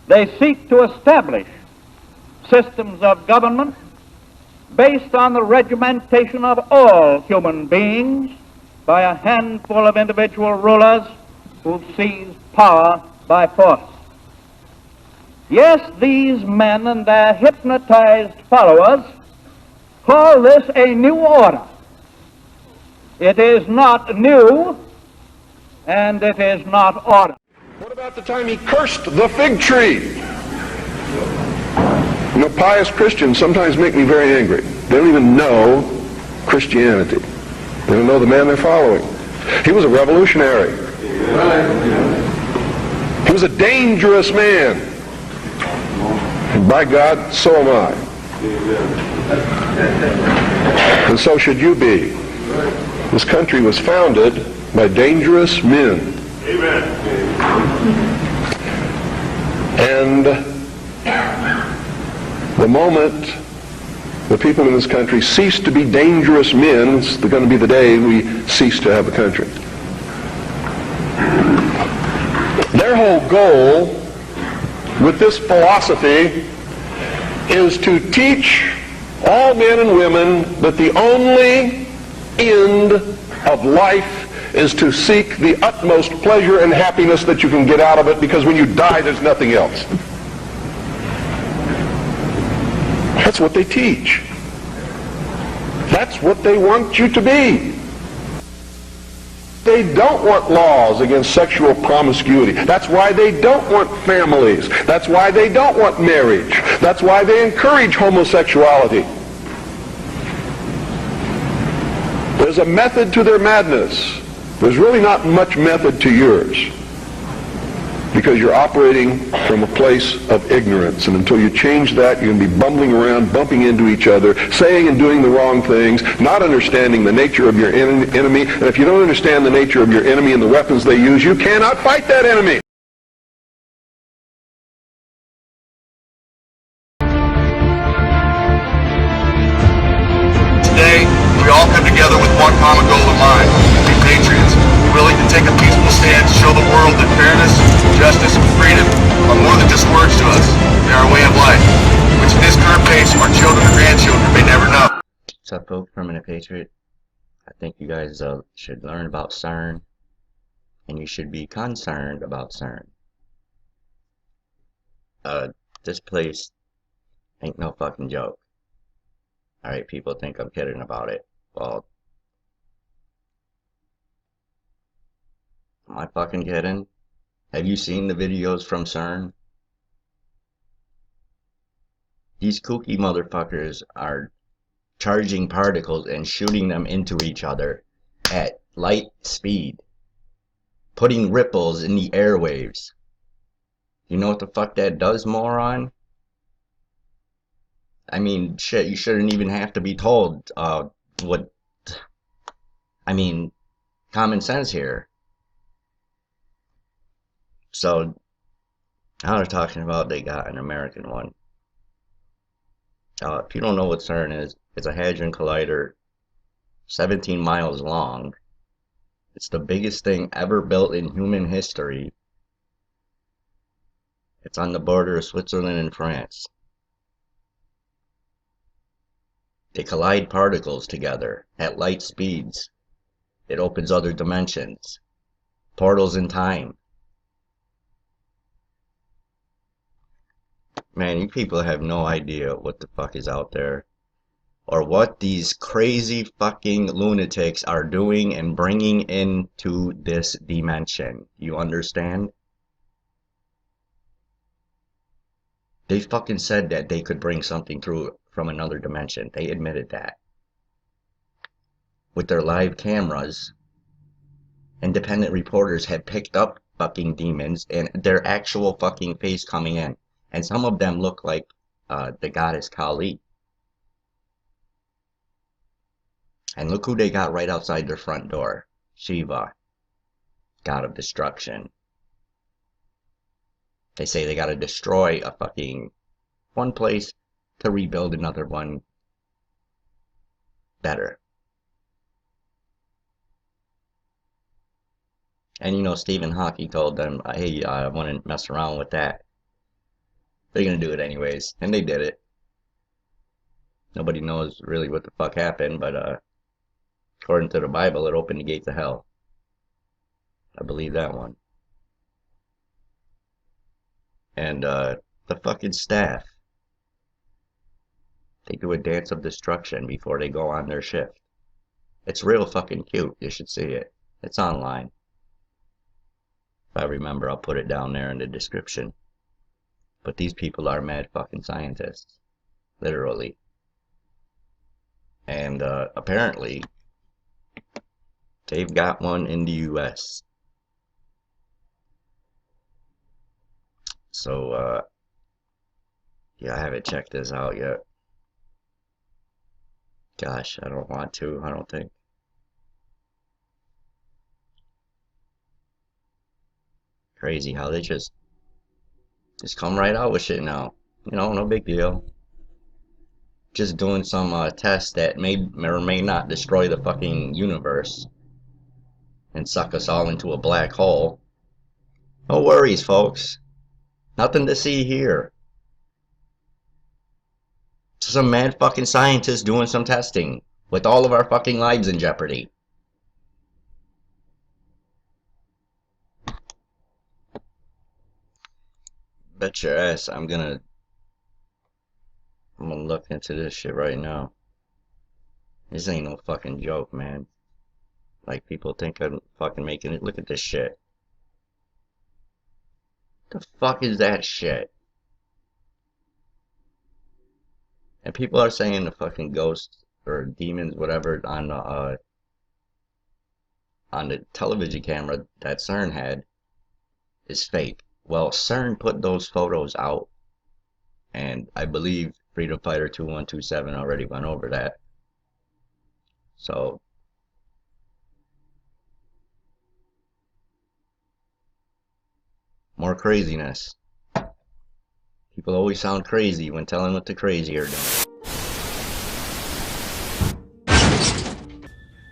They seek to establish systems of government based on the regimentation of all human beings by a handful of individual rulers who seize power by force. Yes, these men and their hypnotized followers call this a new order. It is not new, and it is not order. What about the time he cursed the fig tree? You know, pious Christians sometimes make me very angry. They don't even know Christianity. They don't know the man they're following. He was a revolutionary. He was a dangerous man. And by God, so am I. And so should you be. This country was founded by dangerous men. Amen. And the moment the people in this country cease to be dangerous men, it's going to be the day we cease to have a country. Their whole goal with this philosophy is to teach all men and women that the only end of life is to seek the utmost pleasure and happiness that you can get out of it, because when you die, there's nothing else. That's what they teach. That's what they want you to be. They don't want laws against sexual promiscuity. That's why they don't want families. That's why they don't want marriage. That's why they encourage homosexuality. There's a method to their madness. There's really not much method to yours, because you're operating from a place of ignorance. And until you change that, you're going to be bumbling around, bumping into each other, saying and doing the wrong things, not understanding the nature of your enemy. And if you don't understand the nature of your enemy and the weapons they use, you cannot fight that enemy. Today, we all come together with one common goal in mind: be patriots, willing to take a peaceful stand to show the world that fairness, justice, and freedom are more than just words to us. They are a way of life, which in this current pace our children and grandchildren may never know. What's up, folks? Permanent Patriot. I think you guys should learn about Cern, and you should be concerned about Cern. This place ain't no fucking joke. Alright, people think I'm kidding about it. Well, am I fucking kidding? Have you seen the videos from Cern? These kooky motherfuckers are charging particles and shooting them into each other at light speed, putting ripples in the airwaves. You know what the fuck that does, moron? I mean, shit, you shouldn't even have to be told what... I mean, common sense here. So, now they're talking about they got an American one. If you don't know what CERN is, it's a Hadron Collider, 17 miles long. It's the biggest thing ever built in human history. It's on the border of Switzerland and France. They collide particles together at light speeds. It opens other dimensions, portals in time. Man, you people have no idea what the fuck is out there, or what these crazy fucking lunatics are doing and bringing into this dimension. You understand? They fucking said that they could bring something through from another dimension. They admitted that. With their live cameras, independent reporters had picked up fucking demons and their actual fucking face coming in. And some of them look like the goddess Kali. And look who they got right outside their front door. Shiva, god of destruction. They say they gotta destroy a fucking one place to rebuild another one better. And you know, Stephen Hawking told them, hey, I wouldn't mess around with that. They're gonna do it anyways, and they did it. Nobody knows really what the fuck happened, but according to the Bible, it opened the gates of hell. I believe that one. And the fucking staff, they do a dance of destruction before they go on their shift. It's real fucking cute. You should see it. It's online. If I remember, I'll put it down there in the description. But these people are mad fucking scientists. Literally. And apparently, they've got one in the US. So, yeah, I haven't checked this out yet. Gosh, I don't want to, I don't think. Crazy how they just come right out with shit now. You know, no big deal. Just doing some tests that may or may not destroy the fucking universe and suck us all into a black hole. No worries, folks. Nothing to see here. Some mad fucking scientists doing some testing with all of our fucking lives in jeopardy. Bet your ass I'm gonna look into this shit right now. This ain't no fucking joke, man. Like people think I'm fucking making it. Look at this shit. The fuck is that shit? And people are saying the fucking ghosts or demons, whatever, on the television camera that Cern had is fake. Well, Cern put those photos out, and I believe Freedom Fighter 2127 already went over that. So, more craziness. People always sound crazy when telling what the crazy are doing.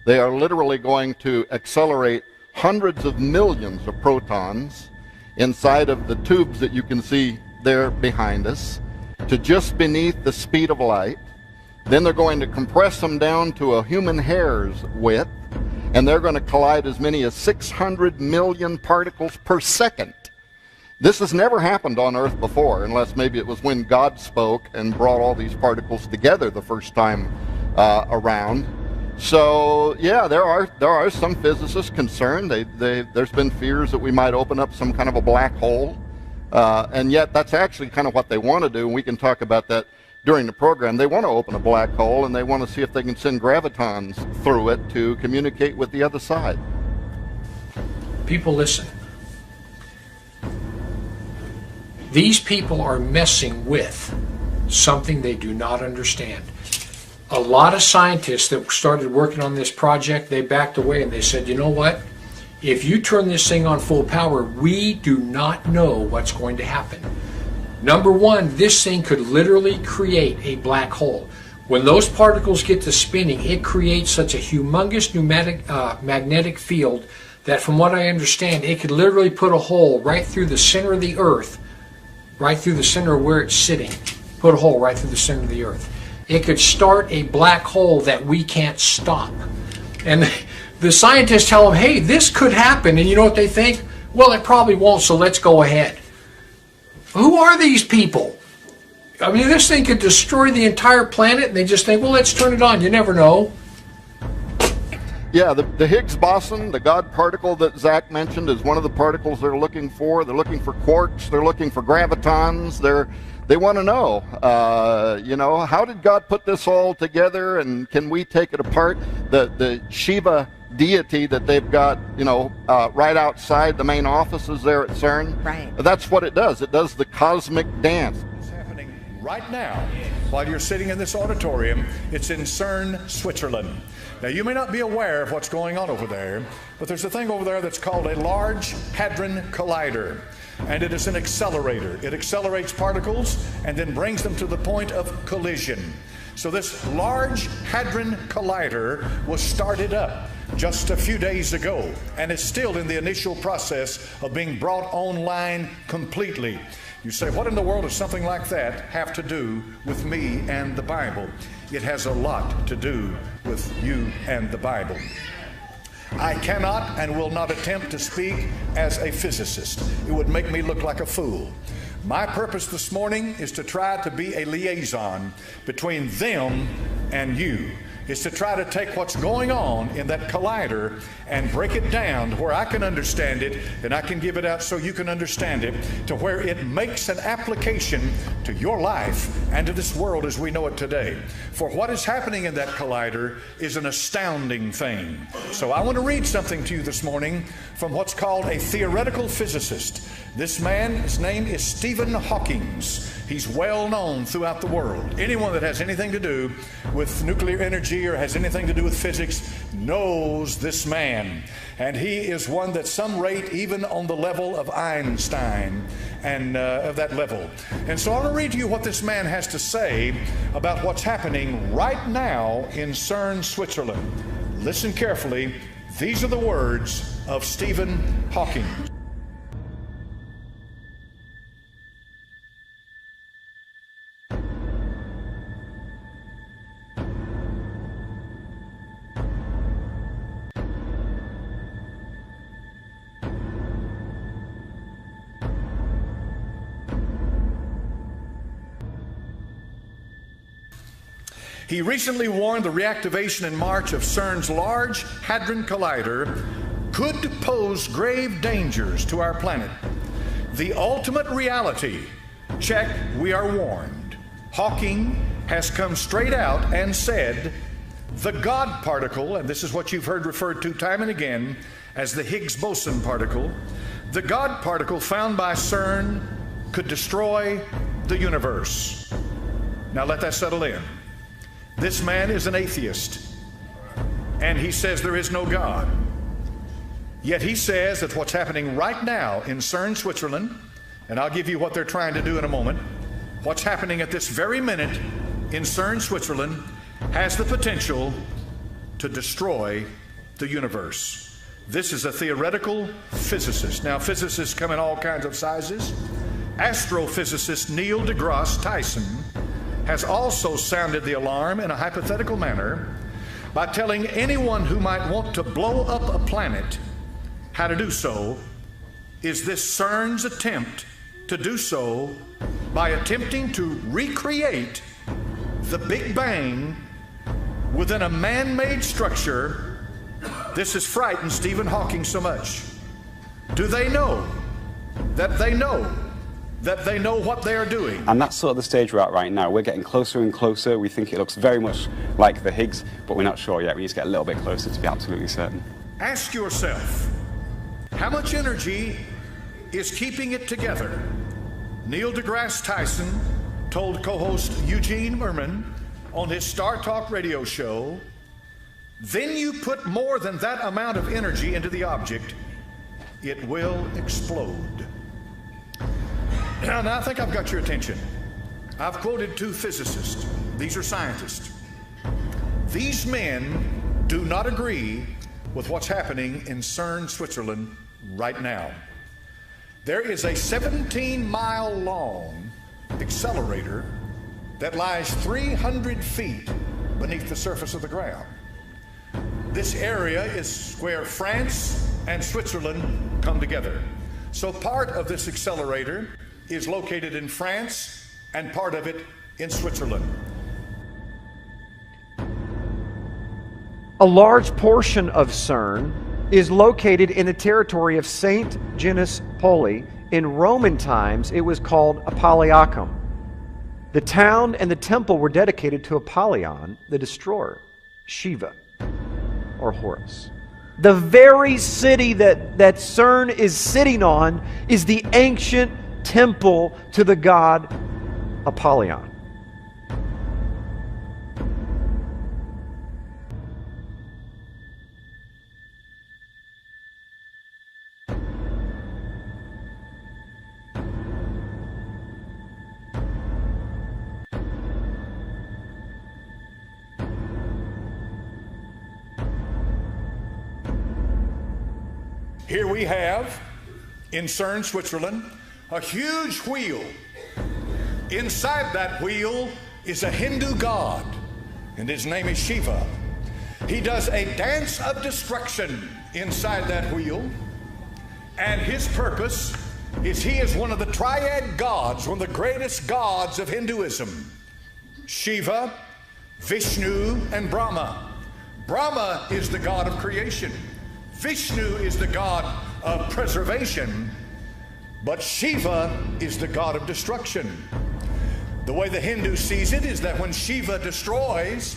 They are literally going to accelerate hundreds of millions of protons inside of the tubes that you can see there behind us to just beneath the speed of light. Then they're going to compress them down to a human hair's width, and they're going to collide as many as 600 million particles per second. This has never happened on Earth before, unless maybe it was when God spoke and brought all these particles together the first time around. So yeah, there are some physicists concerned. There's been fears that we might open up some kind of a black hole, and yet that's actually kind of what they want to do, and we can talk about that during the program. They want to open a black hole, and they want to see if they can send gravitons through it to communicate with the other side. People, listen. These people are messing with something they do not understand. A lot of scientists that started working on this project, they backed away and they said, you know what? If you turn this thing on full power, we do not know what's going to happen. Number one, this thing could literally create a black hole. When those particles get to spinning, it creates such a humongous magnetic field that, from what I understand, it could literally put a hole right through the center of the Earth, right through the center of where it's sitting. Put a hole right through the center of the Earth. It could start a black hole that we can't stop. And the scientists tell them, hey, this could happen. And you know what they think? Well, it probably won't, so let's go ahead. Who are these people? I mean, this thing could destroy the entire planet, and they just think, well, let's turn it on. You never know. Yeah, the Higgs boson, the God particle that Zach mentioned, is one of the particles they're looking for. They're looking for quarks. They're looking for gravitons. They want to know, how did God put this all together, and can we take it apart? The Shiva deity that they've got, right outside the main offices there at Cern. Right. That's what it does. It does the cosmic dance. It's happening right now while you're sitting in this auditorium. It's in Cern, Switzerland. Now, you may not be aware of what's going on over there, but there's a thing over there that's called a Large Hadron Collider. And it is an accelerator. It accelerates particles and then brings them to the point of collision. So this Large Hadron Collider was started up just a few days ago, and it's still in the initial process of being brought online completely. You say, what in the world does something like that have to do with me and the Bible? It has a lot to do with you and the Bible. I cannot and will not attempt to speak as a physicist. It would make me look like a fool. My purpose this morning is to try to be a liaison between them and you. Is to try to take what's going on in that collider and break it down to where I can understand it, and I can give it out so you can understand it, to where it makes an application to your life and to this world as we know it today. For what is happening in that collider is an astounding thing. So I want to read something to you this morning from what's called a theoretical physicist. This man, his name is Stephen Hawking. He's well known throughout the world. Anyone that has anything to do with nuclear energy or has anything to do with physics knows this man. And he is one that some rate even on the level of Einstein and of that level. And so I want to read to you what this man has to say about what's happening right now in Cern, Switzerland. Listen carefully. These are the words of Stephen Hawking. He recently warned the reactivation in March of CERN's Large Hadron Collider could pose grave dangers to our planet. The ultimate reality, check, we are warned. Hawking has come straight out and said the God particle, and this is what you've heard referred to time and again as the Higgs boson particle, the God particle found by CERN could destroy the universe. Now let that settle in. This man is an atheist, and he says there is no God. Yet he says that what's happening right now in Cern, Switzerland, and I'll give you what they're trying to do in a moment, what's happening at this very minute in Cern, Switzerland, has the potential to destroy the universe. This is a theoretical physicist. Now, physicists come in all kinds of sizes. Astrophysicist Neil deGrasse Tyson has also sounded the alarm in a hypothetical manner by telling anyone who might want to blow up a planet how to do so. Is this CERN's attempt to do so by attempting to recreate the Big Bang within a man-made structure? This has frightened Stephen Hawking so much. Do they know that they know what they are doing? And that's sort of the stage we're at right now. We're getting closer and closer. We think it looks very much like the Higgs, but we're not sure yet. We need to get a little bit closer to be absolutely certain. Ask yourself, how much energy is keeping it together? Neil deGrasse Tyson told co-host Eugene Merman on his Star Talk radio show, then you put more than that amount of energy into the object, it will explode. Now I think I've got your attention. I've quoted two physicists. These are scientists. These men do not agree with what's happening in Cern, Switzerland right now. There is a 17-mile long accelerator that lies 300 feet beneath the surface of the ground. This area is where France and Switzerland come together. So part of this accelerator is located in France and part of it in Switzerland. A large portion of Cern is located in the territory of St. Genus Poli. In Roman times, it was called Apolliacum. The town and the temple were dedicated to Apollyon, the destroyer, Shiva, or Horus. The very city that Cern is sitting on is the ancient temple to the god Apollyon. Here we have, in Cern, Switzerland, a huge wheel. Inside that wheel is a Hindu god, and his name is Shiva. He does a dance of destruction inside that wheel, and his purpose is he is one of the triad gods, one of the greatest gods of Hinduism. Shiva, Vishnu, and Brahma. Brahma is the god of creation. Vishnu is the god of preservation, but Shiva is the god of destruction. The way the Hindu sees it is that when Shiva destroys,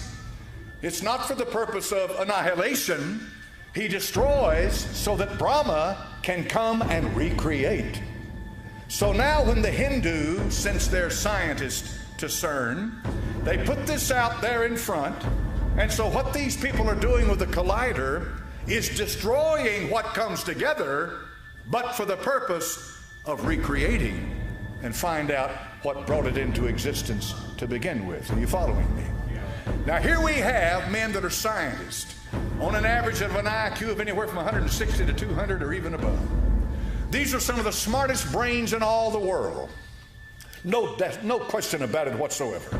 it's not for the purpose of annihilation. He destroys so that Brahma can come and recreate. So now when the Hindus, since they're scientists to Cern, they put this out there in front, and so what these people are doing with the collider is destroying what comes together, but for the purpose of recreating and find out what brought it into existence to begin with. Are you following me? Now here we have men that are scientists on an average of an IQ of anywhere from 160 to 200 or even above. These are some of the smartest brains in all the world. No question about it whatsoever.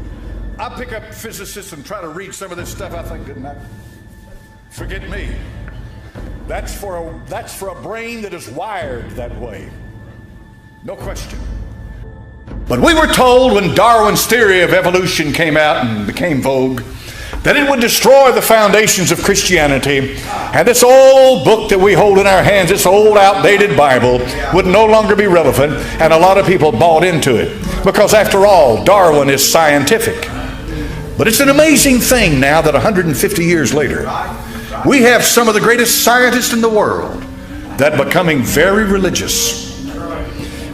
I pick up physicists and try to read some of this stuff. I think, didn't I? Forget me. That's for a brain that is wired that way. No question. But we were told when Darwin's theory of evolution came out and became vogue that it would destroy the foundations of Christianity, and this old book that we hold in our hands, this old outdated Bible, would no longer be relevant, and a lot of people bought into it because after all, Darwin is scientific. But it's an amazing thing now that 150 years later, we have some of the greatest scientists in the world that are becoming very religious.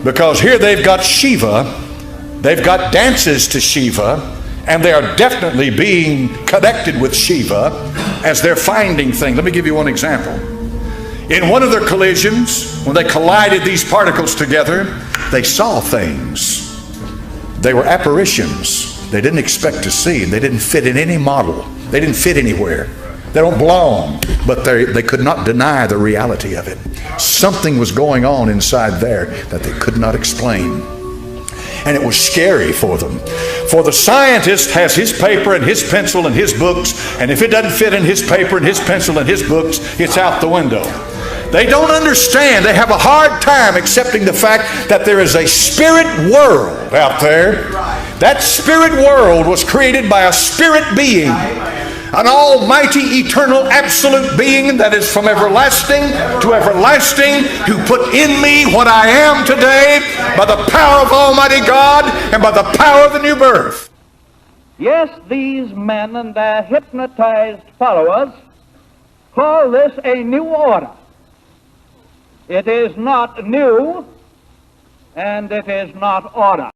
Because here they've got Shiva, they've got dances to Shiva, and they are definitely being connected with Shiva as they're finding things. Let me give you one example. In one of their collisions, when they collided these particles together, they saw things. They were apparitions they didn't expect to see, and they didn't fit in any model. They didn't fit anywhere. They don't belong, but they could not deny the reality of it. Something was going on inside there that they could not explain. And it was scary for them. For the scientist has his paper and his pencil and his books, and if it doesn't fit in his paper and his pencil and his books, it's out the window. They don't understand. They have a hard time accepting the fact that there is a spirit world out there. That spirit world was created by a spirit being, an almighty, eternal, absolute being that is from everlasting to everlasting, who put in me what I am today by the power of Almighty God and by the power of the new birth. Yes, these men and their hypnotized followers call this a new order. It is not new, and it is not order.